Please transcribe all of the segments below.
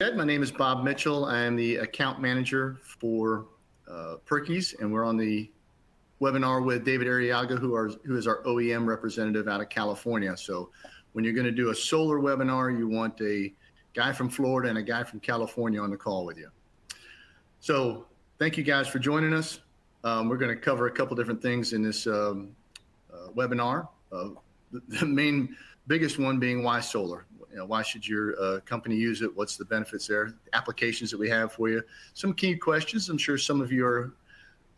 My name is Bob Mitchell. I am the account manager for Purkeys, and we're on the webinar with David Arriaga, who is our OEM representative out of California. So when you're going to do a solar webinar, you want a guy from Florida and a guy from California on the call with you. So thank you guys for joining us. We're going to cover a couple different things in this webinar. The biggest one being why solar. Why should your company use it? What's the benefits there? The applications that we have for you. Some key questions. I'm sure some of you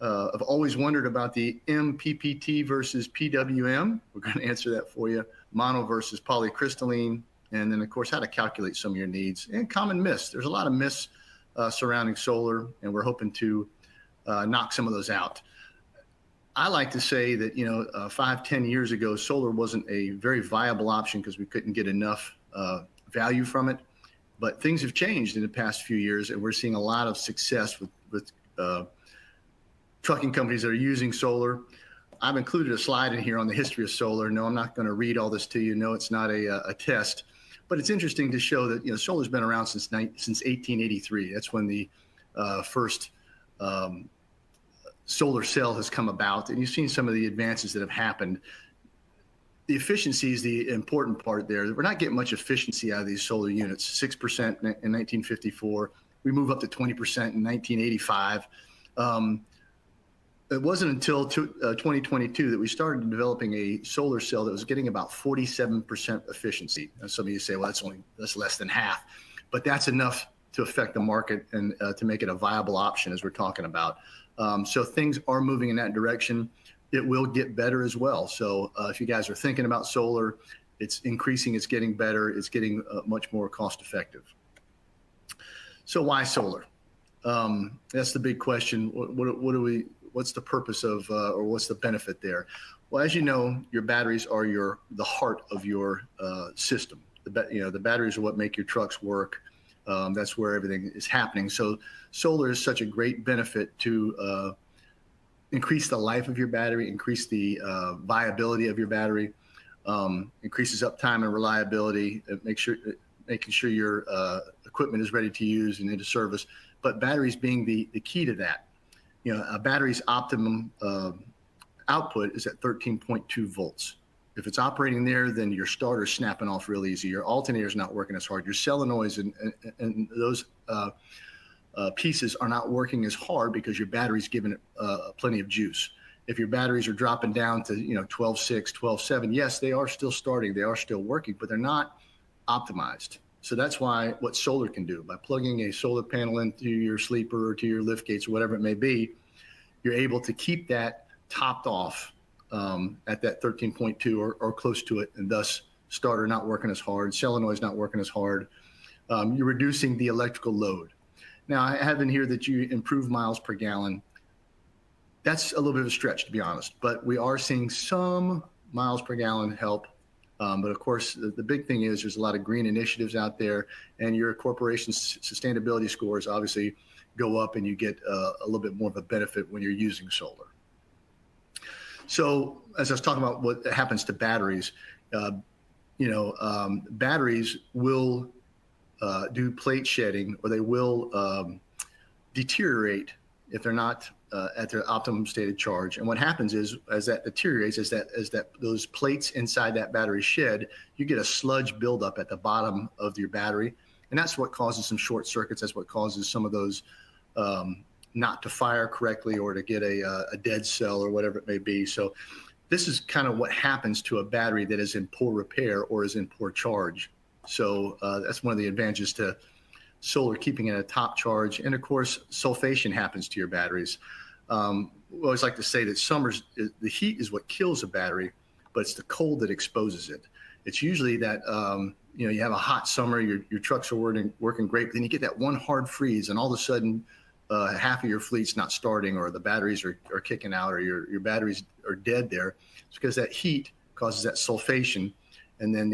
have always wondered about the MPPT versus PWM. We're going to answer that for you. Mono versus polycrystalline. And then, of course, how to calculate some of your needs. And common myths. There's a lot of myths surrounding solar, and we're hoping to knock some of those out. I like to say that, 5-10 years ago, solar wasn't a very viable option because we couldn't get enough value from it. But things have changed in the past few years, and we're seeing a lot of success with trucking companies that are using solar. I've included a slide in here on the history of solar. No, I'm not going to read all this to you. No, it's not a test. But it's interesting to show that solar's been around since 1883. That's when the first solar cell has come about, and you've seen some of the advances that have happened. The efficiency is the important part there. We're not getting much efficiency out of these solar units. 6% in 1954. We move up to 20% in 1985. It wasn't until 2022 that we started developing a solar cell that was getting about 47% efficiency. And some of you say, well, that's less than half, but that's enough to affect the market and to make it a viable option as we're talking about. So things are moving in that direction. It will get better as well. So if you guys are thinking about solar, it's increasing, it's getting better, it's getting much more cost effective. So why solar? That's the big question. What's the purpose of, or what's the benefit there? Well, as you know, your batteries are the heart of your system. The batteries are what make your trucks work. That's where everything is happening. So solar is such a great benefit to increase the life of your battery, increase the viability of your battery, increases uptime and reliability, making sure your equipment is ready to use and into service. But batteries being the key to that. A battery's optimum output is at 13.2 volts. If it's operating there, then your starter's snapping off real easy. Your alternator's not working as hard. Your solenoids and those pieces are not working as hard because your battery's giving it plenty of juice. If your batteries are dropping down to 12.6, 12.7, yes, they are still starting, they are still working, but they're not optimized. So that's what solar can do. By plugging a solar panel into your sleeper or to your lift gates or whatever it may be, you're able to keep that topped off at that 13.2 or close to it, and thus starter not working as hard, solenoid's not working as hard. You're reducing the electrical load. Now, I have in here that you improve miles per gallon. That's a little bit of a stretch, to be honest, but we are seeing some miles per gallon help. But of course, the big thing is there's a lot of green initiatives out there, and your corporation's sustainability scores obviously go up, and you get a little bit more of a benefit when you're using solar. So as I was talking about what happens to batteries, batteries will do plate shedding, or they will deteriorate if they're not at their optimum state of charge. And what happens is, as that deteriorates, as that those plates inside that battery shed, you get a sludge buildup at the bottom of your battery, and that's what causes some short circuits. That's what causes some of those not to fire correctly, or to get a dead cell or whatever it may be. So this is kind of what happens to a battery that is in poor repair or is in poor charge. So that's one of the advantages to solar, keeping it at a top charge. And of course, sulfation happens to your batteries. We always like to say that the heat is what kills a battery, but it's the cold that exposes it. It's usually that you have a hot summer, your trucks are working great, but then you get that one hard freeze, and all of a sudden half of your fleet's not starting, or the batteries are kicking out, or your batteries are dead there. It's because that heat causes that sulfation, and then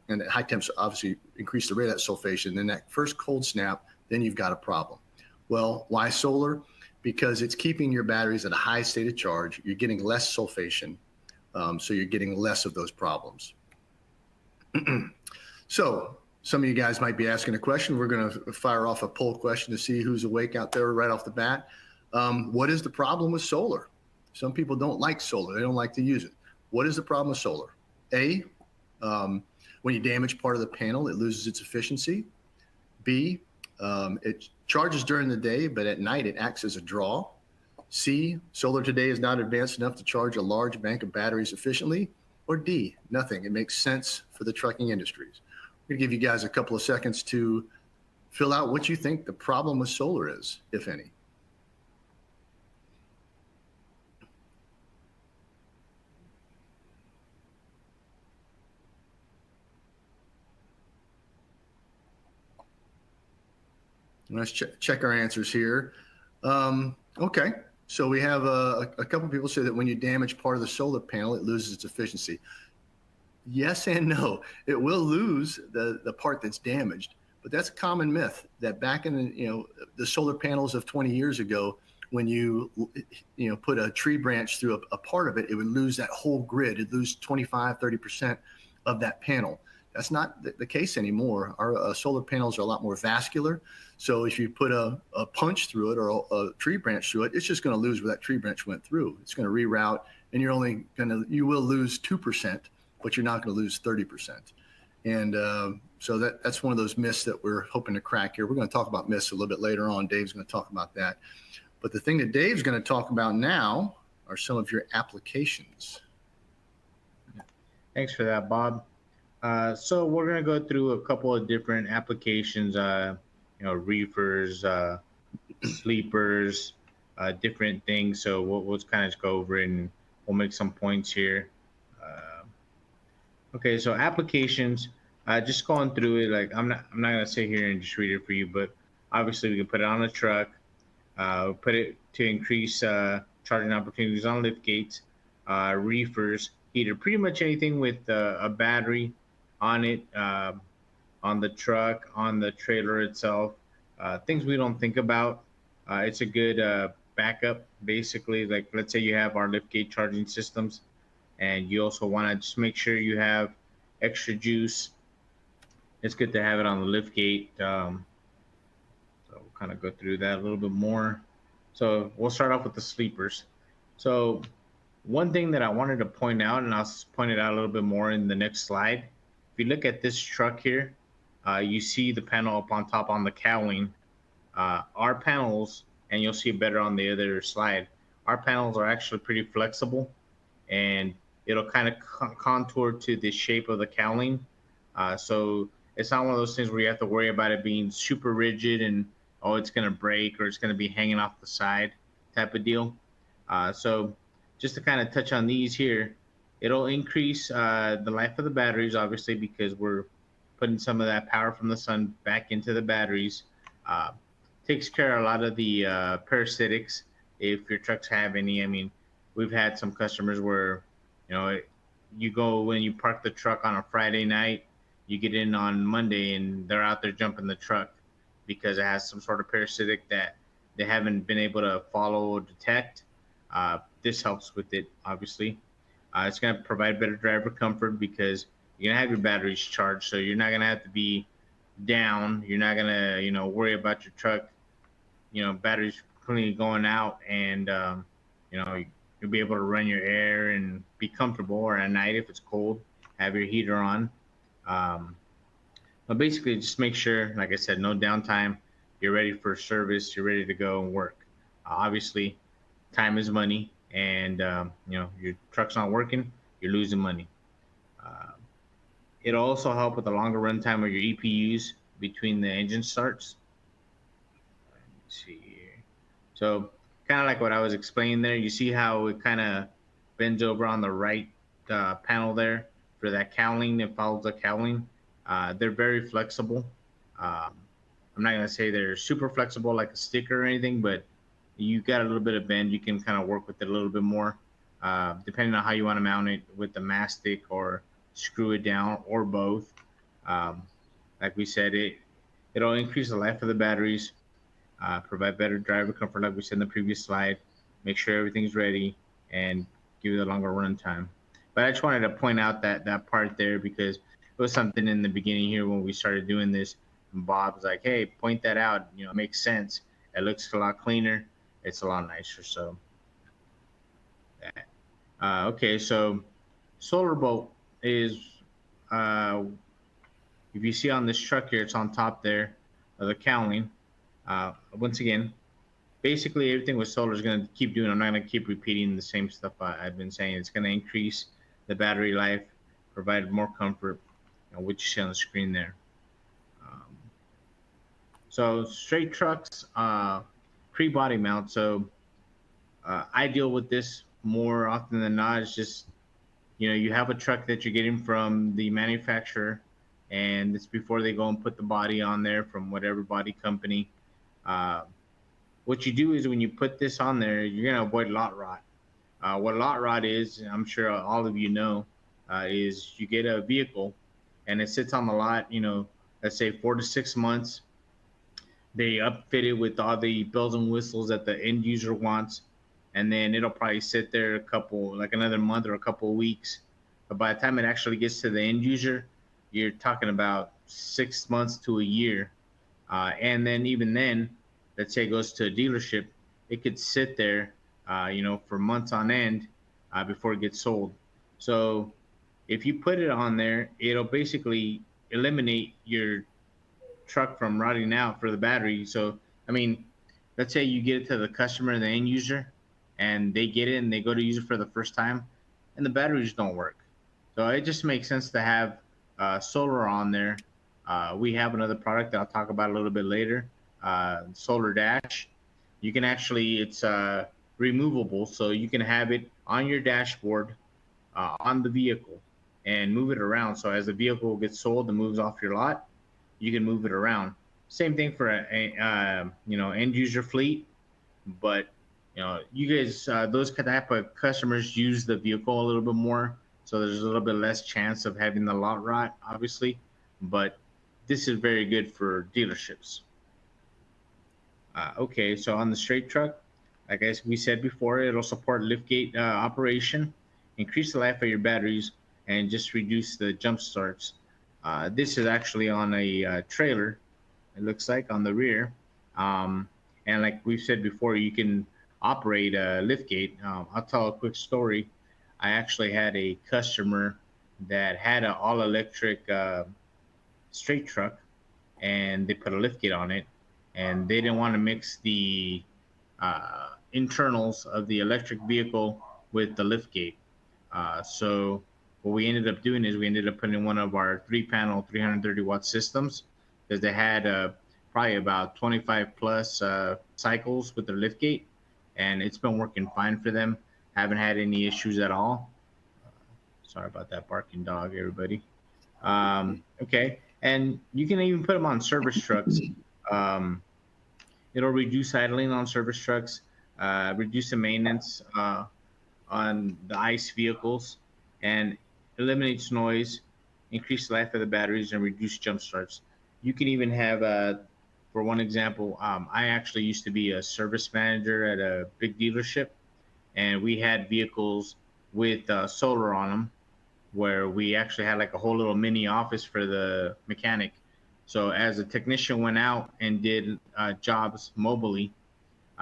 and the high temps obviously increase the rate of that sulfation. And then that first cold snap, then you've got a problem. Well, why solar? Because it's keeping your batteries at a high state of charge. You're getting less sulfation, so you're getting less of those problems. So Some of you guys might be asking a question. We're going to fire off a poll question to see who's awake out there right off the bat. What is the problem with solar? Some people don't like solar. They don't like to use it. What is the problem with solar? A, when you damage part of the panel, it loses its efficiency. B, it charges during the day, but at night it acts as a draw. C, solar today is not advanced enough to charge a large bank of batteries efficiently. Or D, nothing. It makes sense for the trucking industries. I'm going to give you guys a couple of seconds to fill out what you think the problem with solar is, if any. Let's check our answers here. Okay, so we have a couple people say that when you damage part of the solar panel, it loses its efficiency. Yes and no. It will lose the part that's damaged, but that's a common myth that back in the solar panels of 20 years ago, when you put a tree branch through a part of it, it would lose that whole grid. It'd lose 25, 30% of that panel. That's not the case anymore. Our solar panels are a lot more vascular. So if you put a punch through it or a tree branch through it, it's just going to lose where that tree branch went through. It's going to reroute, and you will lose 2%, but you're not going to lose 30%. And so that's one of those myths that we're hoping to crack here. We're going to talk about myths a little bit later on. Dave's going to talk about that. But the thing that Dave's going to talk about now are some of your applications. Thanks for that, Bob. So we're going to go through a couple of different applications, reefers, sleepers, different things. So we'll kind of just go over it and we'll make some points here. Okay, so applications, just going through it, like I'm not gonna sit here and just read it for you, but obviously we can put it on a truck, put it to increase charging opportunities on lift gates, reefers, heater, pretty much anything with a battery on it, on the truck, on the trailer itself, things we don't think about. It's a good backup, basically. Like let's say you have our lift gate charging systems, and you also want to just make sure you have extra juice. It's good to have it on the lift gate. So we'll kind of go through that a little bit more. So we'll start off with the sleepers. So one thing that I wanted to point out, and I'll point it out a little bit more in the next slide. If you look at this truck here, you see the panel up on top on the cowling. Our panels, and you'll see it better on the other slide, our panels are actually pretty flexible, and it'll kind of contour to the shape of the cowling. So it's not one of those things where you have to worry about it being super rigid and, oh, it's going to break or it's going to be hanging off the side type of deal. So just to kind of touch on these here, it'll increase the life of the batteries, obviously, because we're putting some of that power from the sun back into the batteries. Takes care of a lot of the parasitics, if your trucks have any. I mean, we've had some customers where, you go when you park the truck on a Friday night, you get in on Monday and they're out there jumping the truck because it has some sort of parasitic that they haven't been able to follow or detect. This helps with it, obviously. It's going to provide better driver comfort because you're going to have your batteries charged, so you're not going to have to be down. You're not going to, worry about your truck, batteries completely going out, and, you'll be able to run your air and be comfortable, or at night if it's cold, have your heater on. But basically just make sure, like I said, no downtime. You're ready for service. You're ready to go and work. Obviously, time is money, and your truck's not working, you're losing money. It'll also help with the longer runtime of your EPUs between the engine starts. Let's see here. So kind of like what I was explaining there, you see how it kind of bends over on the right panel there for that cowling. It follows the cowling. They're very flexible. I'm not going to say they're super flexible like a sticker or anything, but you got a little bit of bend. You can kind of work with it a little bit more, depending on how you want to mount it with the mastic or screw it down, or both. Like we said, it'll increase the life of the batteries, provide better driver comfort, like we said in the previous slide, make sure everything's ready, and give you the longer run time. But I just wanted to point out that part there, because was something in the beginning here when we started doing this. And Bob's like, "Hey, point that out. You know, it makes sense. It looks a lot cleaner. It's a lot nicer." So, okay, so solar boat is, uh, if you see on this truck here, it's on top there of the cowling. Once again, basically everything with solar is going to keep doing. I'm not going to keep repeating the same stuff I've been saying. It's going to increase the battery life, provide more comfort, what you see on the screen there. Um, so straight trucks, pre-body mount. So I deal with this more often than not. It's just, you have a truck that you're getting from the manufacturer, and it's before they go and put the body on there from whatever body company. Uh, what you do is when you put this on there, you're going to avoid lot rot. What lot rot is, I'm sure all of you know, is you get a vehicle and it sits on the lot, let's say 4 to 6 months. They upfit it with all the bells and whistles that the end user wants, and then it'll probably sit there like another month or a couple of weeks. But by the time it actually gets to the end user, you're talking about 6 months to a year. And then even then, let's say it goes to a dealership, it could sit there, for months on end before it gets sold. So if you put it on there, it'll basically eliminate your truck from rotting out for the battery. So, I mean, let's say you get it to the customer, the end user, and they get it and they go to use it for the first time, and the batteries don't work. So it just makes sense to have solar on there. We have another product that I'll talk about a little bit later, Solar Dash. You can actually, it's removable, so you can have it on your dashboard on the vehicle and move it around. So as the vehicle gets sold and moves off your lot, you can move it around. Same thing for end user fleet, but you guys, those type of customers use the vehicle a little bit more, so there's a little bit less chance of having the lot rot, obviously. But this is very good for dealerships. Okay, so on the straight truck, like we said before, it'll support liftgate operation, increase the life of your batteries, and just reduce the jump starts. This is actually on a trailer, it looks like, on the rear. And like we've said before, you can operate a liftgate. I'll tell a quick story. I actually had a customer that had an all-electric straight truck, and they put a liftgate on it, and they didn't want to mix the internals of the electric vehicle with the liftgate. So what we ended up doing is we ended up putting in one of our 3-panel 330-watt systems, because they had probably about 25 plus cycles with their liftgate, and it's been working fine for them. Haven't had any issues at all. Sorry about that barking dog, everybody. Okay, and you can even put them on service trucks. It'll reduce idling on service trucks, reduce the maintenance on the ICE vehicles, and eliminates noise, increase the life of the batteries, and reduce jump starts. You can even have, for one example, I actually used to be a service manager at a big dealership, and we had vehicles with solar on them, where we actually had like a whole little mini office for the mechanic. So as a technician went out and did jobs mobilely,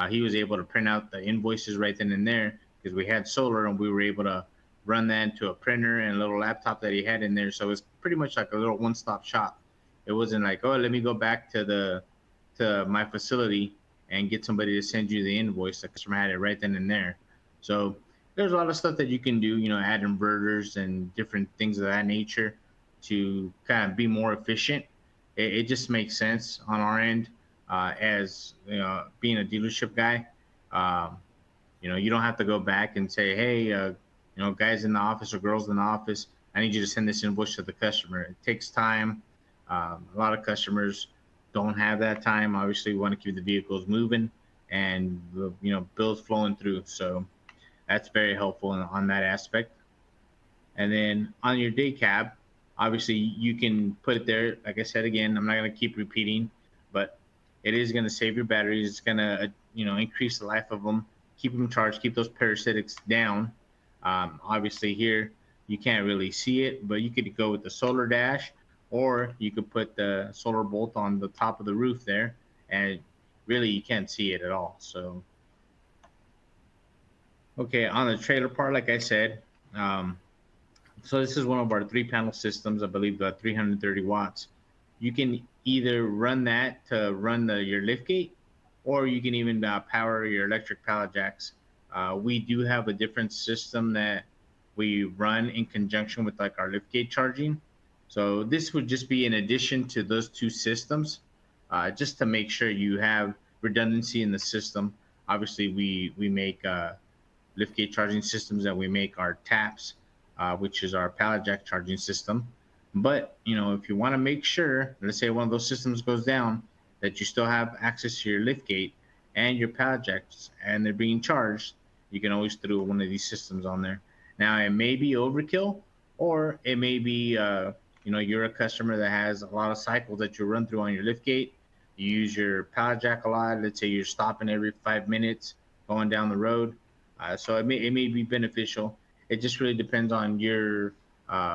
he was able to print out the invoices right then and there, because we had solar, and we were able to run that into a printer and a little laptop that he had in there. So it's pretty much like a little one-stop shop. It wasn't like, oh, let me go back to my facility and get somebody to send you the invoice. The customer had it right then and there. So there's a lot of stuff that you can do, add inverters and different things of that nature to kind of be more efficient. It just makes sense on our end, as being a dealership guy. You don't have to go back and say, hey, guys in the office or girls in the office, I need you to send this invoice to the customer. It takes time. A lot of customers don't have that time. Obviously, we want to keep the vehicles moving and bills flowing through. So that's very helpful on that aspect. And then on your day cab, obviously you can put it there. Like I said, again, I'm not going to keep repeating, but it is going to save your batteries. It's going to increase the life of them, keep them charged, keep those parasitics down. Obviously here, you can't really see it, but you could go with the solar dash, or you could put the solar bolt on the top of the roof there, and really you can't see it at all. So, okay, on the trailer part, like I said, um, so this is one of our 3-panel systems, I believe, 330 watts. You can either run that to run your lift gate, or you can even power your electric pallet jacks. We do have a different system that we run in conjunction with like our lift gate charging. So this would just be in addition to those two systems, just to make sure you have redundancy in the system. Obviously, we make liftgate charging systems, that we make our taps, which is our pallet jack charging system. But if you want to make sure, let's say one of those systems goes down, that you still have access to your liftgate and your pallet jacks, and they're being charged, you can always throw one of these systems on there. Now it may be overkill, or it may be you're a customer that has a lot of cycles that you run through on your liftgate. You use your pallet jack a lot. Let's say you're stopping every 5 minutes going down the road. So it may be beneficial. It just really depends on your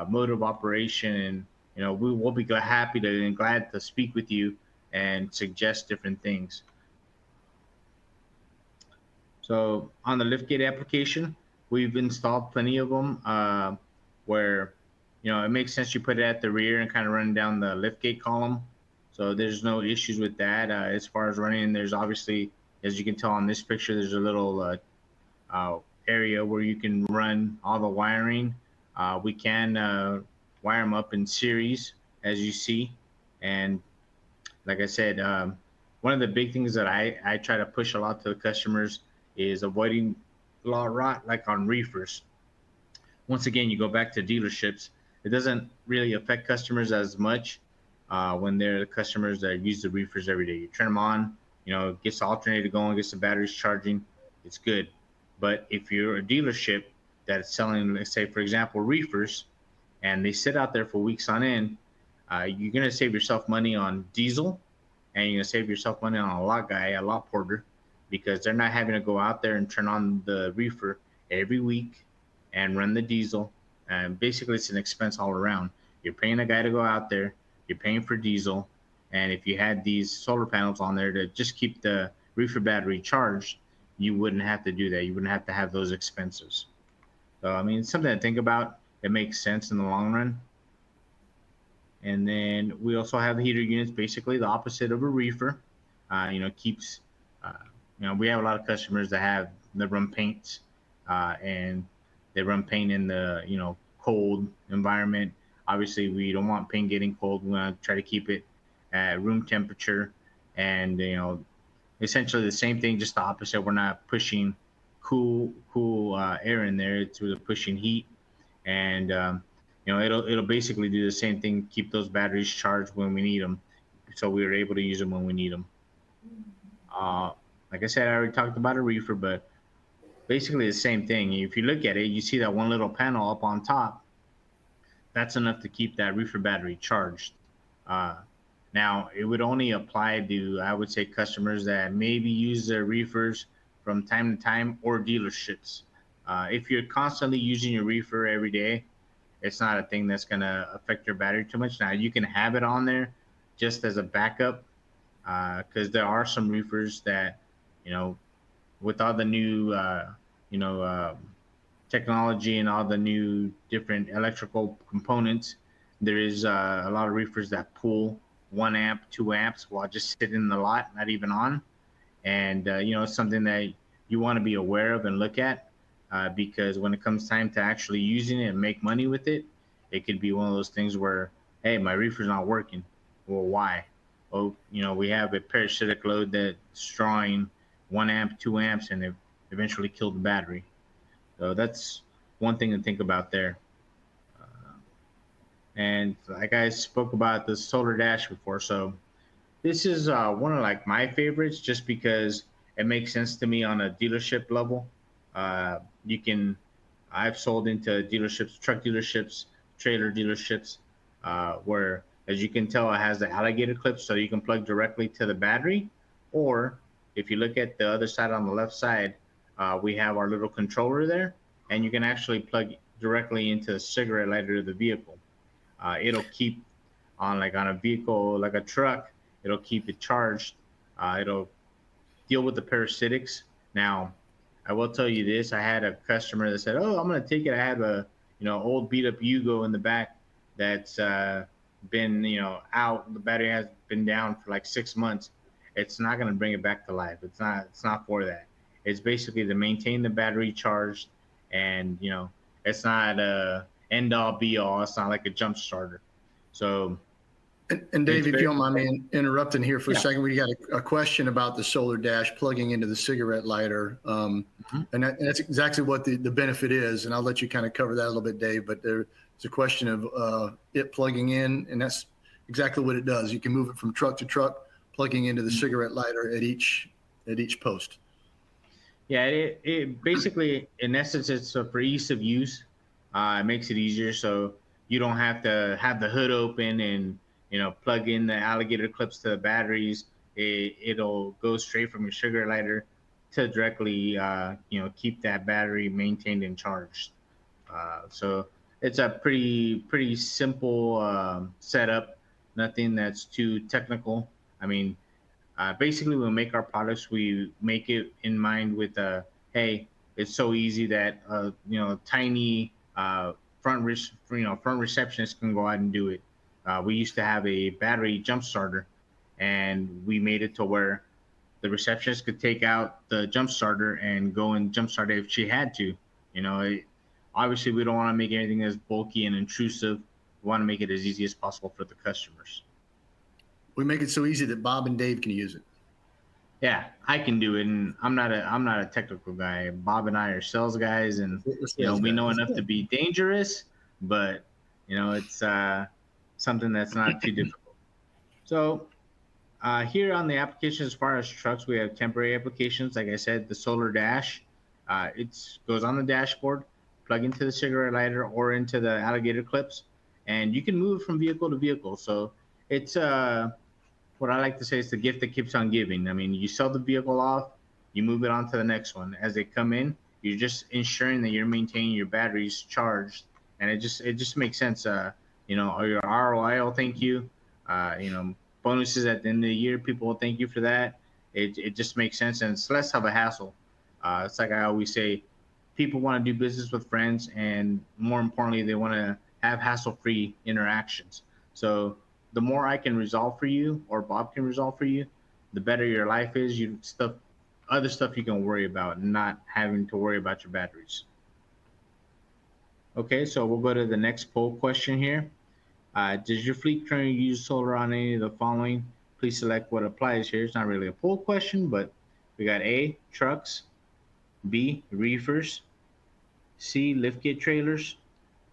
mode of operation, and we'll be happy to and glad to speak with you and suggest different things. So on the liftgate application, we've installed plenty of them where it makes sense you put it at the rear and kind of run down the liftgate column. So there's no issues with that. As far as running, there's obviously, as you can tell on this picture, there's a little area where you can run all the wiring. We can wire them up in series, as you see. And like I said, one of the big things that I try to push a lot to the customers is avoiding lot rot, like on reefers. Once again, you go back to dealerships, it doesn't really affect customers as much when they're the customers that use the reefers every day. You turn them on, gets the alternator going, gets the batteries charging, it's good. But if you're a dealership that's selling, let's say, for example, reefers, and they sit out there for weeks on end, you're going to save yourself money on diesel, and you're going to save yourself money on a lot guy, a lot porter, because they're not having to go out there and turn on the reefer every week and run the diesel. And basically, it's an expense all around. You're paying a guy to go out there, you're paying for diesel, and if you had these solar panels on there to just keep the reefer battery charged, you wouldn't have to do that. You wouldn't have to have those expenses. So, I mean, it's something to think about. It makes sense in the long run. And then we also have the heater units, basically the opposite of a reefer. Keeps, we have a lot of customers that run paints, and they run paint in the, cold environment. Obviously, we don't want paint getting cold. We want to try to keep it at room temperature, and, essentially the same thing, just the opposite. We're not pushing cool air in there. It's really pushing heat, and it'll basically do the same thing, keep those batteries charged when we need them, so we are able to use them when we need them. Like I said, I already talked about a reefer, but basically the same thing. If you look at it, you see that one little panel up on top. That's enough to keep that reefer battery charged. Now, it would only apply to, I would say, customers that maybe use their reefers from time to time, or dealerships. If you're constantly using your reefer every day, it's not a thing that's going to affect your battery too much. Now, you can have it on there just as a backup, because there are some reefers that, with all the new, technology and all the new different electrical components, there is a lot of reefers that pull 1 amp, 2 amps while just sitting in the lot, not even on. And, it's something that you want to be aware of and look at, because when it comes time to actually using it and make money with it, it could be one of those things where, hey, my reefer's not working. Well, why? Well, we have a parasitic load that's drawing 1 amp, 2 amps, and it eventually killed the battery. So that's one thing to think about there. And like I spoke about the solar dash before, so this is one of like my favorites, just because it makes sense to me on a dealership level. I've sold into dealerships, truck dealerships, trailer dealerships, where, as you can tell, it has the alligator clip, so you can plug directly to the battery. Or if you look at the other side, on the left side, we have our little controller there, and you can actually plug directly into the cigarette lighter of the vehicle. It'll keep on a vehicle like a truck. It'll keep it charged. It'll deal with the parasitics. Now, I will tell you this: I had a customer that said, "Oh, I'm going to take it. I have a old beat up Yugo in the back that's been out. The battery has been down for like 6 months. It's not going to bring it back to life. It's not. It's not for that. It's basically to maintain the battery charged, and it's not a end all be all. It's not like a jump starter. So And Dave, if you don't mind me interrupting here for a yeah. second, we got a question about the solar dash plugging into the cigarette lighter. And that's exactly what the benefit is. And I'll let you kind of cover that a little bit, Dave, but there's a question of it plugging in, and that's exactly what it does. You can move it from truck to truck, plugging into the cigarette lighter at each post. Yeah, it basically, in essence, it's for ease of use. It makes it easier, so you don't have to have the hood open and plug in the alligator clips to the batteries. It'll go straight from your sugar lighter to directly keep that battery maintained and charged. So it's a pretty simple setup. Nothing that's too technical. I mean, basically, when we make our products, we make it in mind with hey, it's so easy that tiny front receptionist can go out and do it. We used to have a battery jump starter, and we made it to where the receptionist could take out the jump starter and go and jump start it if she had to. Obviously, we don't want to make anything as bulky and intrusive. We want to make it as easy as possible for the customers. We make it so easy that Bob and Dave can use it. Yeah, I can do it, and I'm not a technical guy. Bob and I are sales guys, and we know enough to be dangerous, but it's something that's not too difficult. So here on the application, as far as trucks, we have temporary applications. Like I said, the solar dash, it goes on the dashboard, plug into the cigarette lighter or into the alligator clips, and you can move from vehicle to vehicle. So it's what I like to say is the gift that keeps on giving. I mean, you sell the vehicle off, you move it on to the next one. As they come in, you're just ensuring that you're maintaining your batteries charged, and it just makes sense. Your ROI will thank you. Bonuses at the end of the year, people will thank you for that. It just makes sense, and it's less of a hassle. It's like I always say, people want to do business with friends, and more importantly, they want to have hassle-free interactions. So the more I can resolve for you, or Bob can resolve for you, the better your life is. Other stuff you can worry about, not having to worry about your batteries. Okay, so we'll go to the next poll question here. Does your fleet currently use solar on any of the following? Please select what applies here. It's not really a poll question, but we got A, trucks, B, reefers, C, liftgate trailers,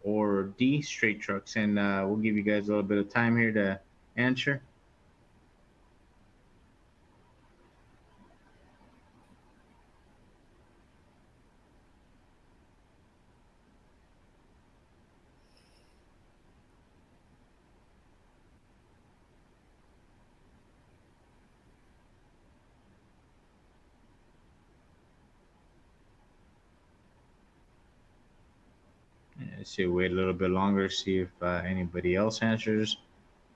or D, straight trucks. And we'll give you guys a little bit of time here to answer. Let's see, wait a little bit longer, see if anybody else answers.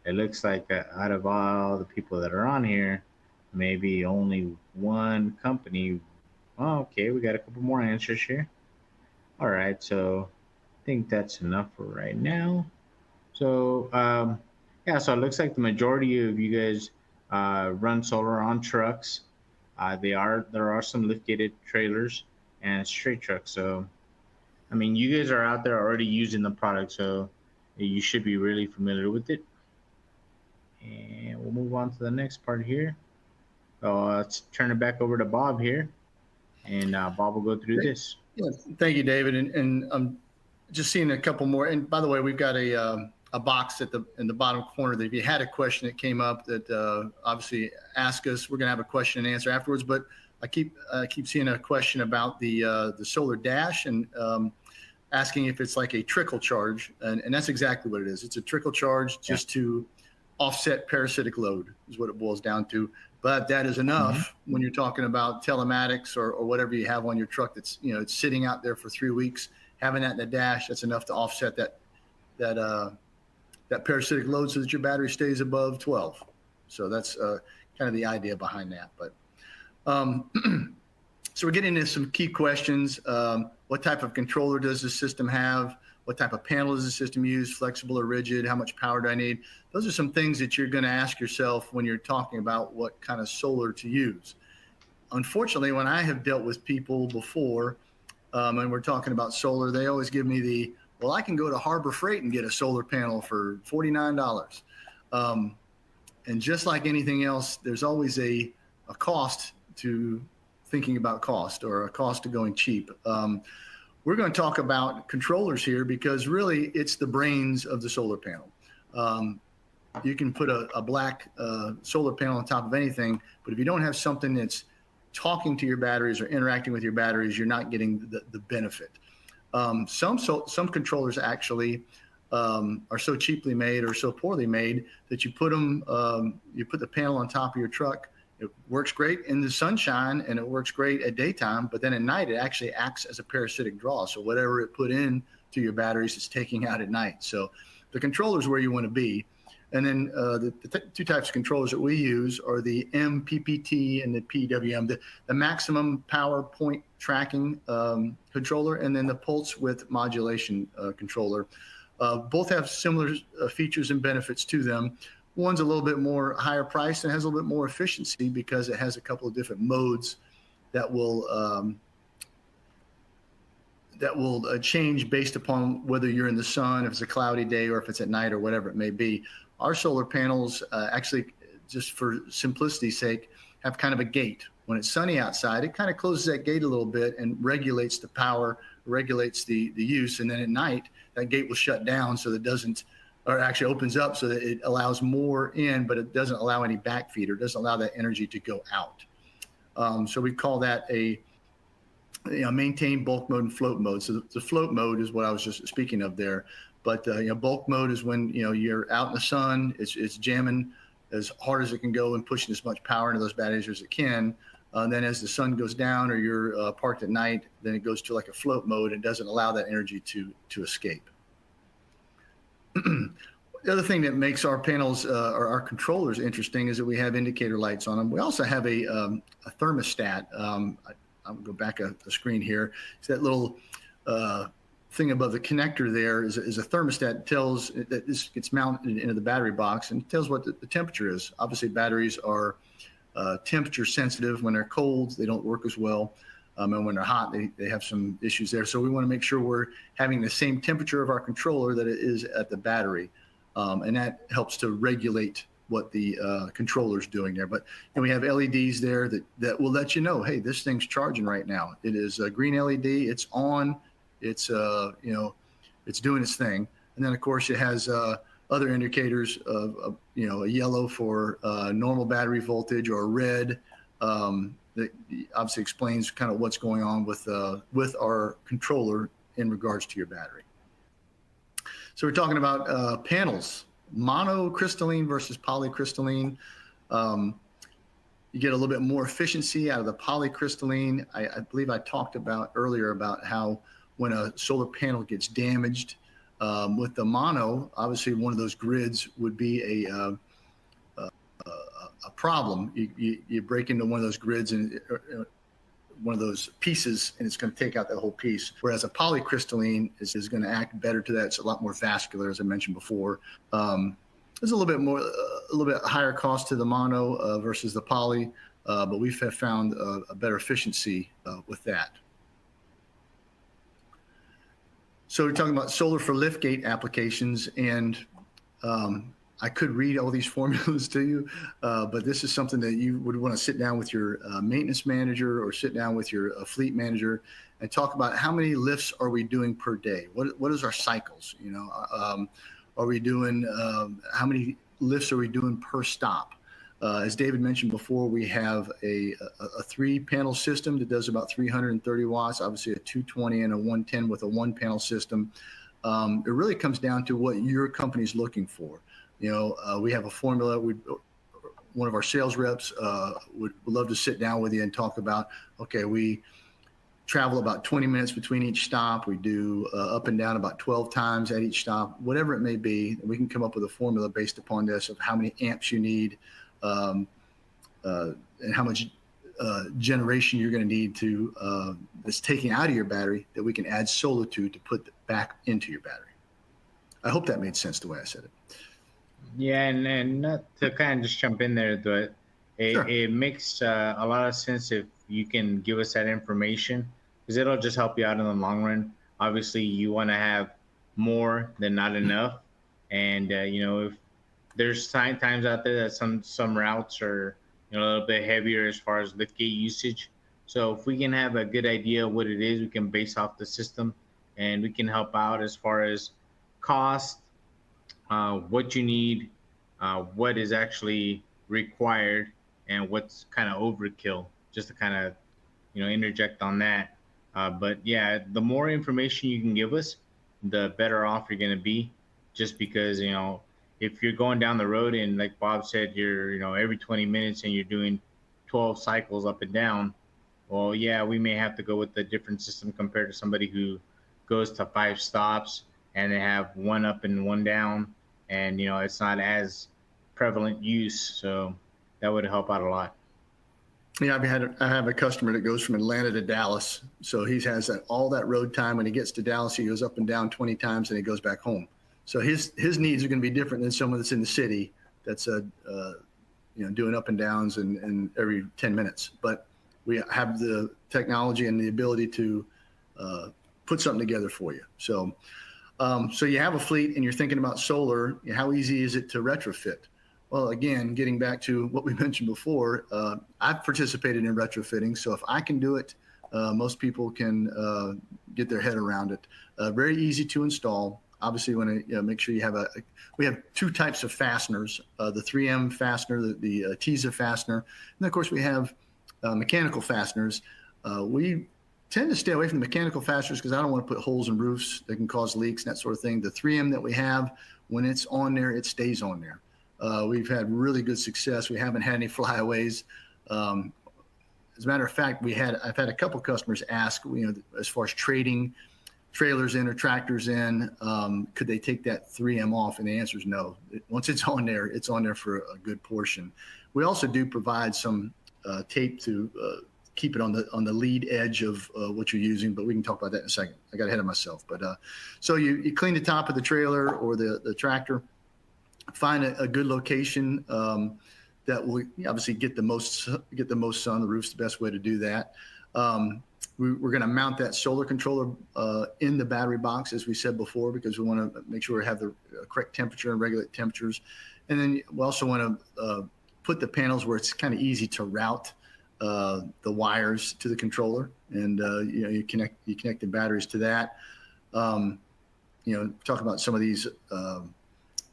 It looks like out of all the people that are on here, maybe only one company. Oh, okay, we got a couple more answers here. All right, so I think that's enough for right now. So yeah, so it looks like the majority of you guys run solar on trucks. There are some lift-gated trailers and straight trucks. So I mean, you guys are out there already using the product, so you should be really familiar with it. And we'll move on to the next part here. So let's turn it back over to Bob here, and Bob will go through this. Yeah, thank you, David. And I'm just seeing a couple more. And by the way, we've got a box in the bottom corner that if you had a question that came up, that obviously ask us. We're going to have a question and answer afterwards. But I keep seeing a question about the solar dash and asking if it's like a trickle charge, and that's exactly what it is. It's a trickle charge just to offset parasitic load is what it boils down to. But that is enough when you're talking about telematics or whatever you have on your truck that's it's sitting out there for 3 weeks having that in the dash, that's enough to offset that parasitic load so that your battery stays above 12. So that's kind of the idea behind that. But so we're getting into some key questions. What type of controller does the system have? What type of panel does the system use, flexible or rigid? How much power do I need? Those are some things that you're going to ask yourself when you're talking about what kind of solar to use. Unfortunately, when I have dealt with people before, and we're talking about solar, they always give me well, I can go to Harbor Freight and get a solar panel for $49. And just like anything else, there's always a cost to thinking about cost, or a cost to going cheap. We're going to talk about controllers here because really it's the brains of the solar panel. You can put a black solar panel on top of anything, but if you don't have something that's talking to your batteries or interacting with your batteries, you're not getting the benefit. Some controllers actually are so cheaply made or so poorly made that you put the panel on top of your truck. It works great in the sunshine and it works great at daytime, but then at night it actually acts as a parasitic draw. So whatever it put in to your batteries, it's taking out at night. So the controller is where you want to be. And then the two types of controllers that we use are the MPPT and the PWM, the maximum power point tracking controller, and then the pulse width modulation controller. Both have similar features and benefits to them. One's a little bit more higher priced and has a little bit more efficiency because it has a couple of different modes that will change based upon whether you're in the sun, if it's a cloudy day, or if it's at night, or whatever it may be. Our solar panels actually, just for simplicity's sake, have kind of a gate. When it's sunny outside, it kind of closes that gate a little bit and regulates the power, regulates the use. And then at night, that gate will shut down so that it doesn't, or actually opens up so that it allows more in, but it doesn't allow any backfeed, or doesn't allow that energy to go out. So we call that a maintain bulk mode and float mode. So the float mode is what I was just speaking of there. But bulk mode is when you're out in the sun, it's jamming as hard as it can go and pushing as much power into those batteries as it can. Then as the sun goes down, or you're parked at night, then it goes to like a float mode and doesn't allow that energy to escape. The other thing that makes our panels or our controllers interesting is that we have indicator lights on them. We also have a thermostat. I'll go back a screen here. It's that little thing above the connector there is a thermostat that tells that this gets mounted into the battery box and tells what the temperature is. Obviously, batteries are temperature sensitive. When they're cold, they don't work as well. And when they're hot, they have some issues there. So we want to make sure we're having the same temperature of our controller that it is at the battery. And that helps to regulate what the controller's doing there. But we have LEDs there that will let you know, hey, this thing's charging right now. It is a green LED. It's on. It's it's doing its thing. And then of course it has other indicators of a yellow for normal battery voltage, or red that obviously explains kind of what's going on with our controller in regards to your battery. So we're talking about panels, monocrystalline versus polycrystalline. You get a little bit more efficiency out of the polycrystalline. I believe I talked about earlier about how when a solar panel gets damaged with the mono, obviously one of those grids would be a problem. You break into one of those grids and one of those pieces, and it's going to take out that whole piece. Whereas a polycrystalline is going to act better to that. It's a lot more vascular, as I mentioned before. There's a little bit higher cost to the mono versus the poly, but we have found a better efficiency with that. So we're talking about solar for liftgate applications, and I could read all these formulas to you, but this is something that you would want to sit down with your maintenance manager or sit down with your fleet manager and talk about how many lifts are we doing per day? What is our cycles? Are we doing, how many lifts are we doing per stop? As David mentioned before, we have a 3-panel system that does about 330 watts, obviously a 220 and a 110 with a 1-panel system. It really comes down to what your company's looking for. We have a formula. One of our sales reps would love to sit down with you and talk about, okay, we travel about 20 minutes between each stop. We do up and down about 12 times at each stop, whatever it may be. We can come up with a formula based upon this of how many amps you need and how much generation you're going to need to that's taking out of your battery that we can add solar to put back into your battery. I hope that made sense the way I said it. Yeah, and not to kind of just jump in there, but Sure. it makes a lot of sense if you can give us that information because it'll just help you out in the long run. Obviously, you want to have more than not enough, and you know, if there's times out there that some routes are, you know, a little bit heavier as far as liftgate usage. So if we can have a good idea of what it is, we can base off the system, and we can help out as far as cost, what you need, what is actually required, and what's kind of overkill. Just to kind of, you know, interject on that. But yeah, the more information you can give us, the better off you're going to be. Just because, you know, if you're going down the road and like Bob said, you're, you know, every 20 minutes and you're doing 12 cycles up and down, well, yeah, we may have to go with a different system compared to somebody who goes to 5 stops and they have one up and one down, and you know it's not as prevalent use, so that would help out a lot. Yeah, I have a customer that goes from Atlanta to Dallas, so he has all that road time. When he gets to Dallas, he goes up and down 20 times, and he goes back home. So his needs are going to be different than someone that's in the city that's you know, doing up and downs and every 10 minutes. But we have the technology and the ability to put something together for you. So so you have a fleet and you're thinking about solar. How easy is it to retrofit? Well, again, getting back to what we mentioned before, I've participated in retrofitting. So if I can do it, most people can get their head around it. Very easy to install. Obviously, you want to make sure you have we have 2 types of fasteners, the 3M fastener, the TISA fastener. And of course, we have mechanical fasteners. We tend to stay away from the mechanical fasteners because I don't want to put holes in roofs that can cause leaks and that sort of thing. The 3M that we have, when it's on there, it stays on there. We've had really good success. We haven't had any flyaways. As a matter of fact, I've had a couple customers ask, you know, as far as trading trailers in or tractors in, could they take that 3M off? And the answer is no. Once it's on there for a good portion. We also do provide some tape to keep it on the lead edge of what you're using, but we can talk about that in a second. I got ahead of myself. But so you clean the top of the trailer or the tractor, find a good location that will obviously get the most sun. The roof's the best way to do that. We're going to mount that solar controller in the battery box, as we said before, because we want to make sure we have the correct temperature and regulate temperatures. And then we also want to put the panels where it's kind of easy to route the wires to the controller, and you know, you connect the batteries to that. You know, talk about some of these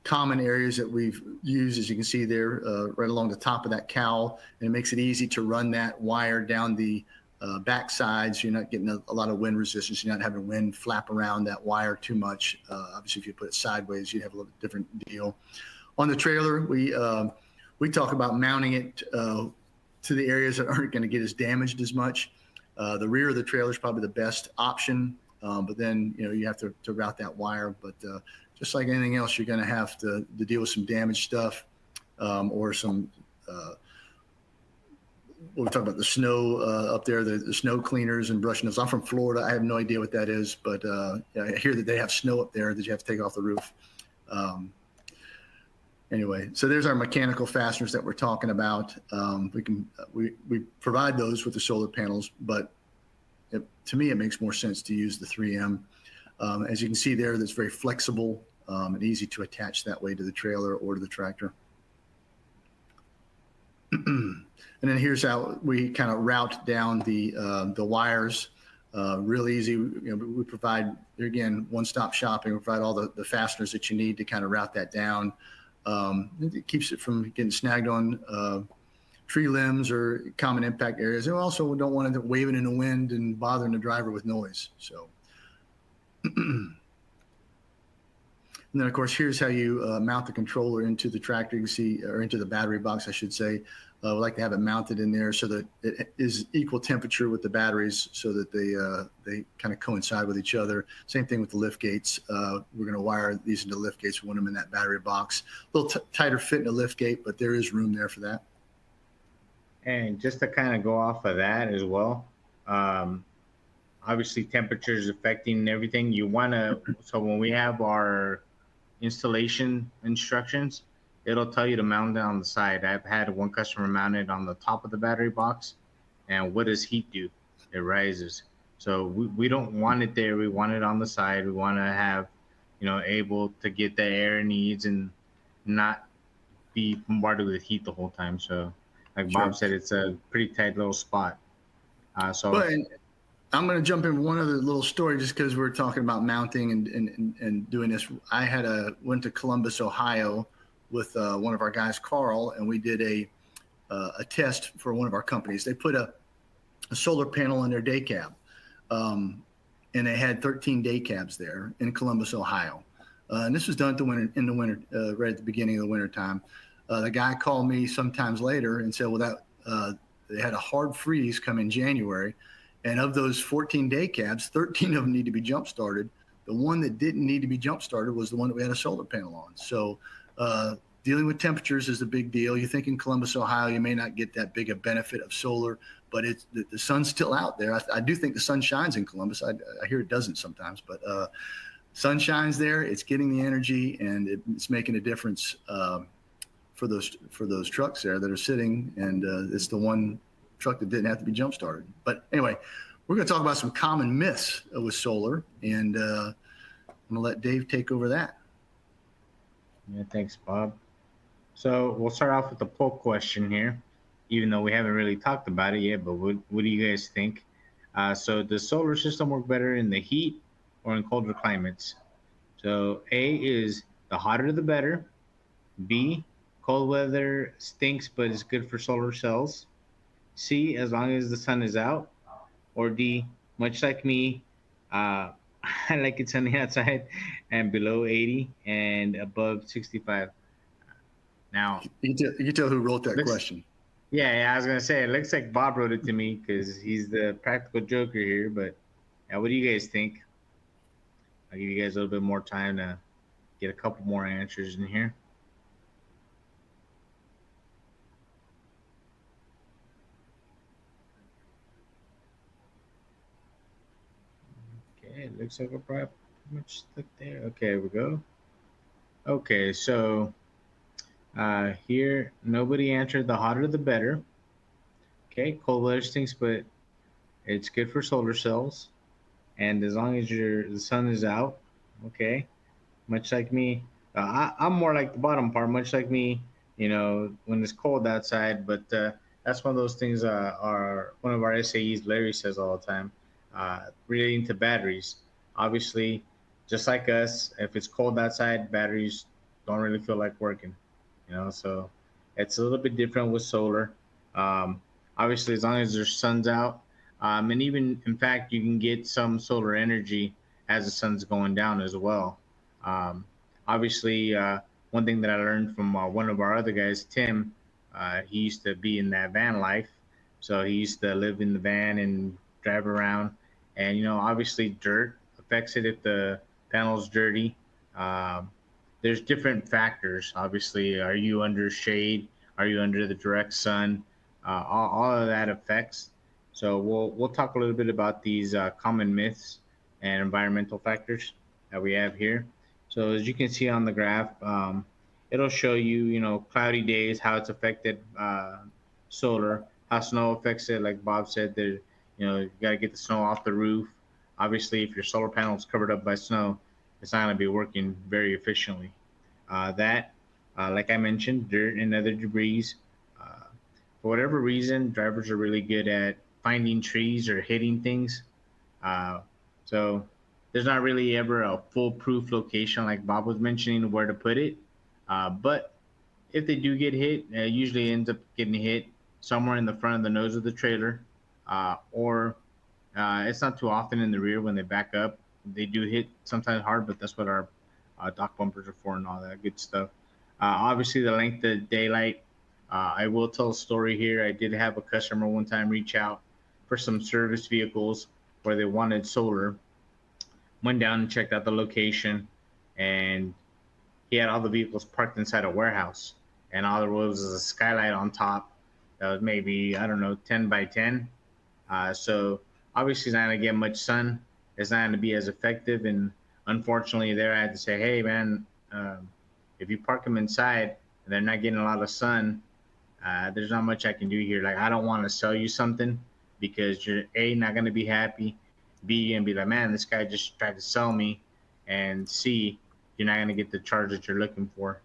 common areas that we've used, as you can see there, right along the top of that cowl, and it makes it easy to run that wire down the back side, so you're not getting a lot of wind resistance. You're not having wind flap around that wire too much. Obviously, if you put it sideways, you have a little bit different deal. On the trailer, we talk about mounting it to the areas that aren't going to get as damaged as much. The rear of the trailer is probably the best option, but then you know you have to route that wire. But just like anything else, you're going to have to deal with some damaged stuff or some. We'll talk about the snow up there, the snow cleaners and brushing those. I'm from Florida. I have no idea what that is, but I hear that they have snow up there that you have to take off the roof. Anyway, so there's our mechanical fasteners that we're talking about. We provide those with the solar panels, but to me, it makes more sense to use the 3M. As you can see there, that's very flexible and easy to attach that way to the trailer or to the tractor. And then here's how we kind of route down the wires. Real easy. You know, we provide, again, one-stop shopping. We provide all the fasteners that you need to kind of route that down. It keeps it from getting snagged on tree limbs or common impact areas. And we also don't want it waving in the wind and bothering the driver with noise. So, and then of course, here's how you mount the controller into the tractor. You can see, or into the battery box, I should say. We like to have it mounted in there so that it is equal temperature with the batteries, so that they kind of coincide with each other. Same thing with the lift gates. We're going to wire these into lift gates. We want them in that battery box. A little tighter fit in a lift gate, but there is room there for that. And just to kind of go off of that as well, um, obviously temperature is affecting everything. You want to, so when we have our installation instructions, it'll tell you to mount it on the side. I've had one customer mount it on the top of the battery box, and what does heat do? It rises. So we don't want it there. We want it on the side. We want to have, able to get the air it needs and not be bombarded with heat the whole time. So, like Sure. Bob said, it's a pretty tight little spot. But I'm going to jump in one other little story just because we're talking about mounting and doing this. I went to Columbus, Ohio with one of our guys, Carl, and we did a test for one of our companies. They put a solar panel in their day cab, and they had 13 day cabs there in Columbus, Ohio. And this was done in the winter, right at the beginning of the winter time. The guy called me sometimes later and said, well, they had a hard freeze come in January. And of those 14 day cabs, 13 of them need to be jump started. The one that didn't need to be jump started was the one that we had a solar panel on. So dealing with temperatures is a big deal. You think in Columbus, Ohio, you may not get that big a benefit of solar, but the sun's still out there. I do think the sun shines in Columbus. I hear it doesn't sometimes, but sun shines there. It's getting the energy, and it's making a difference for those trucks there that are sitting. And it's the one truck that didn't have to be jump started. But anyway, we're going to talk about some common myths with solar, and I'm going to let Dave take over that. Yeah, thanks, Bob. So we'll start off with the poll question here, even though we haven't really talked about it yet. But what do you guys think? So does solar system work better in the heat or in colder climates? So A is the hotter the better. B, cold weather stinks but is good for solar cells. C, as long as the sun is out. Or D, much like me, I like it sunny outside and below 80 and above 65. Now, You can tell who wrote that question. Yeah, I was gonna say it looks like Bob wrote it to me because he's the practical joker here. But yeah, what do you guys think? I'll give you guys a little bit more time to get a couple more answers in here. Okay, it looks like we're pretty much stuck there. Okay, here we go. Okay, so here nobody answered the hotter the better. Okay, cold weather stinks, but it's good for solar cells. And as long as the sun is out, okay, much like me, I'm more like the bottom part, much like me, when it's cold outside. But that's one of those things are one of our SAEs, Larry says all the time, relating to batteries. Obviously, just like us, if it's cold outside, batteries don't really feel like working, so it's a little bit different with solar. Obviously, as long as there's sun's out, and even in fact, you can get some solar energy as the sun's going down as well. Obviously, one thing that I learned from one of our other guys, Tim, he used to be in that van life. So he used to live in the van and drive around. And, obviously dirt affects it if the panel's dirty. There's different factors. Obviously, are you under shade? Are you under the direct sun? All of that affects. So we'll talk a little bit about these common myths and environmental factors that we have here. So as you can see on the graph, it'll show you, cloudy days, how it's affected solar, how snow affects it. Like Bob said, there, you got to get the snow off the roof. Obviously, if your solar panel is covered up by snow, it's not going to be working very efficiently. Like I mentioned, dirt and other debris. For whatever reason, drivers are really good at finding trees or hitting things. So there's not really ever a foolproof location like Bob was mentioning where to put it. But if they do get hit, it usually ends up getting hit somewhere in the front of the nose of the trailer, or it's not too often in the rear when they back up. They do hit sometimes hard, but that's what our dock bumpers are for and all that good stuff. Obviously, the length of daylight I will tell a story here. I did have a customer one time reach out for some service vehicles where they wanted solar. Went down and checked out the location, and he had all the vehicles parked inside a warehouse, and all there was a skylight on top that was maybe, I don't know, 10 by 10. So obviously, it's not going to get much sun. It's not going to be as effective. And unfortunately, there I had to say, hey, man, if you park them inside and they're not getting a lot of sun, there's not much I can do here. Like, I don't want to sell you something because you're A, not going to be happy, B, and be like, man, this guy just tried to sell me, and C, you're not going to get the charge that you're looking for.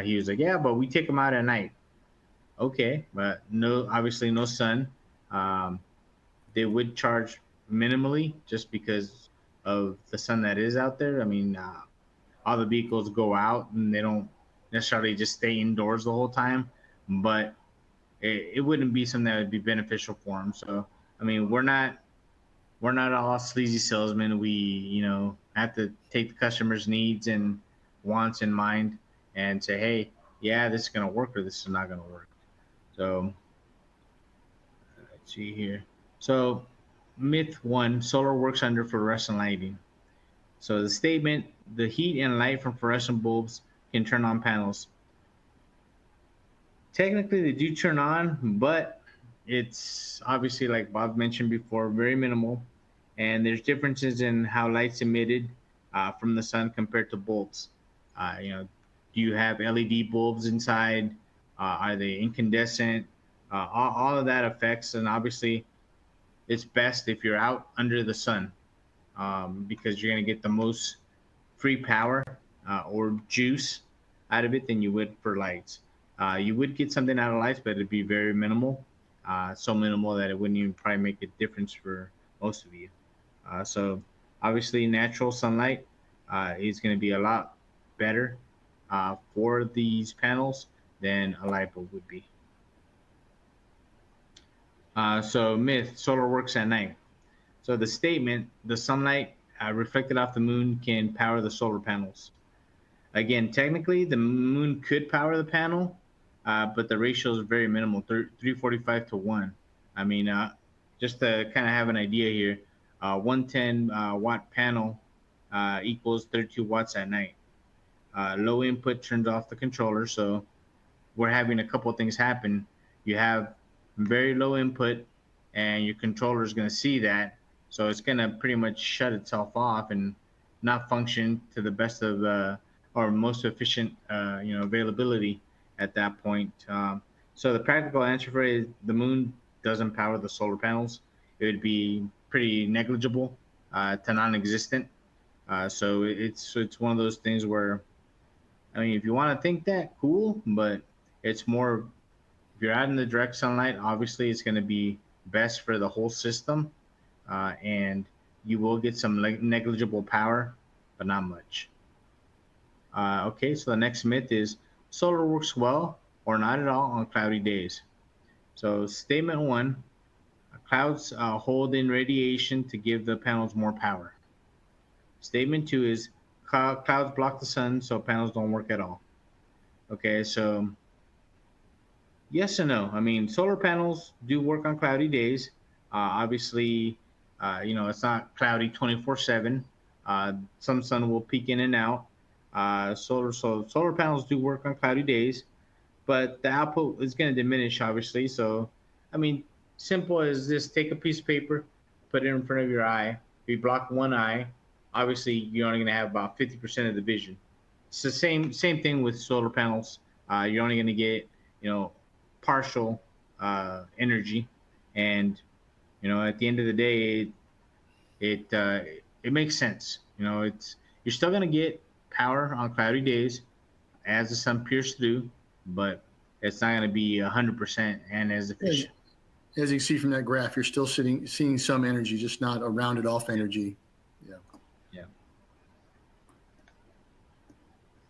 He was like, yeah, but we take them out at night. Okay, but no, obviously no sun. Um, they would charge minimally just because of the sun that is out there. I mean, all the vehicles go out and they don't necessarily just stay indoors the whole time, but it wouldn't be something that would be beneficial for them. So, I mean, we're not all sleazy salesmen. We, have to take the customer's needs and wants in mind and say, hey, yeah, this is going to work or this is not going to work. So let's see here. So myth one, solar works under fluorescent lighting. So the statement, the heat and light from fluorescent bulbs can turn on panels. Technically, they do turn on, but it's obviously, like Bob mentioned before, very minimal. And there's differences in how light's emitted from the sun compared to bulbs. Do you have LED bulbs inside? Are they incandescent? All of that affects, and obviously, it's best if you're out under the sun because you're going to get the most free power or juice out of it than you would for lights. You would get something out of lights, but it'd be very minimal, so minimal that it wouldn't even probably make a difference for most of you. So obviously, natural sunlight is going to be a lot better for these panels than a light bulb would be. So myth, solar works at night. So the statement, the sunlight reflected off the moon can power the solar panels. Again, technically, the moon could power the panel, but the ratio is very minimal, 345 to 1. I mean, just to kind of have an idea here, 110 watt panel equals 32 watts at night. Low input turns off the controller, so we're having a couple of things happen. You have very low input, and your controller is going to see that, so it's going to pretty much shut itself off and not function to the best of or most efficient availability at that point. So the practical answer for it is the moon doesn't power the solar panels. It would be pretty negligible to non-existent. So it's one of those things where, I mean, if you want to think that, cool, but it's more, if you're out in the direct sunlight, obviously it's going to be best for the whole system, and you will get some negligible power, but not much. Okay, so the next myth is solar works well or not at all on cloudy days. So statement one, clouds hold in radiation to give the panels more power. Statement two is clouds block the sun, so panels don't work at all. Okay, so yes and no. I mean, solar panels do work on cloudy days. Obviously, it's not cloudy 24/7. Some sun will peek in and out. Solar panels do work on cloudy days, but the output is going to diminish, obviously. So, I mean, simple as this: take a piece of paper, put it in front of your eye. If you block one eye, obviously you're only going to have about 50% of the vision. It's the same thing with solar panels. You're only going to get partial energy, and at the end of the day, it makes sense. You're still going to get power on cloudy days as the sun pierces through, but it's not going to be 100% and as efficient. As you can see from that graph, you're still seeing some energy, just not a rounded off energy. Yeah.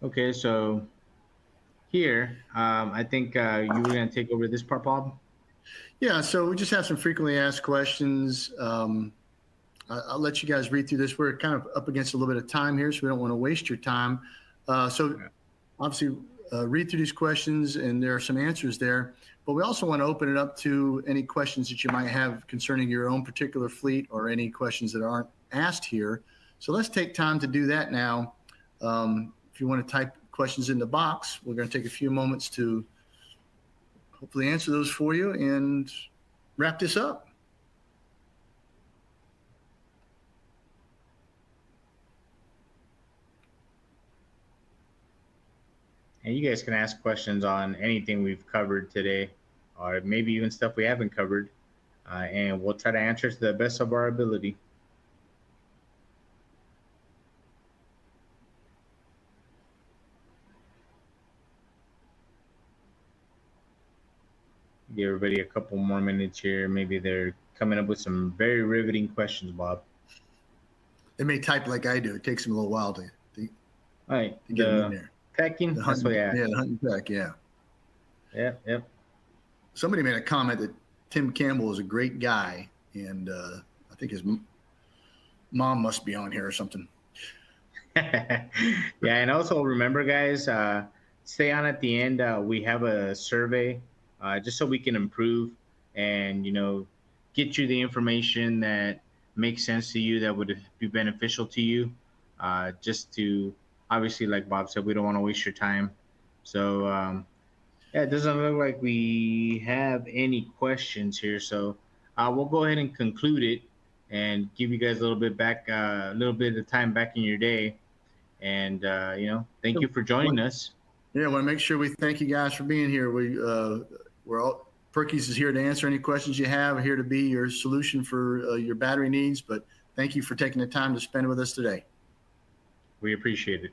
Okay, so here, I think you were going to take over this part, Bob. Yeah, so we just have some frequently asked questions. I'll let you guys read through this. We're kind of up against a little bit of time here, so we don't want to waste your time. So obviously, read through these questions, and there are some answers there. But we also want to open it up to any questions that you might have concerning your own particular fleet or any questions that aren't asked here. So let's take time to do that now. If you want to type questions in the box, we're going to take a few moments to hopefully answer those for you and wrap this up. And you guys can ask questions on anything we've covered today, or maybe even stuff we haven't covered, and we'll try to answer to the best of our ability. Give everybody a couple more minutes here. Maybe they're coming up with some very riveting questions, Bob. They may type like I do. It takes them a little while to All right, get them in there. Pecking, that's what I asked. Yeah, the hunting peck, yeah. Yep. Somebody made a comment that Tim Campbell is a great guy, and I think his mom must be on here or something. Yeah, and also remember, guys, stay on at the end. We have a survey just so we can improve and, get you the information that makes sense to you, that would be beneficial to you. Just to, obviously, like Bob said, we don't want to waste your time. So, yeah, it doesn't look like we have any questions here. So we'll go ahead and conclude it and give you guys a little bit of time back in your day. And, thank you for joining us. Yeah, I want to make sure we thank you guys for being here. Purkeys is here to answer any questions you have. We're here to be your solution for your battery needs. But thank you for taking the time to spend with us today. We appreciate it.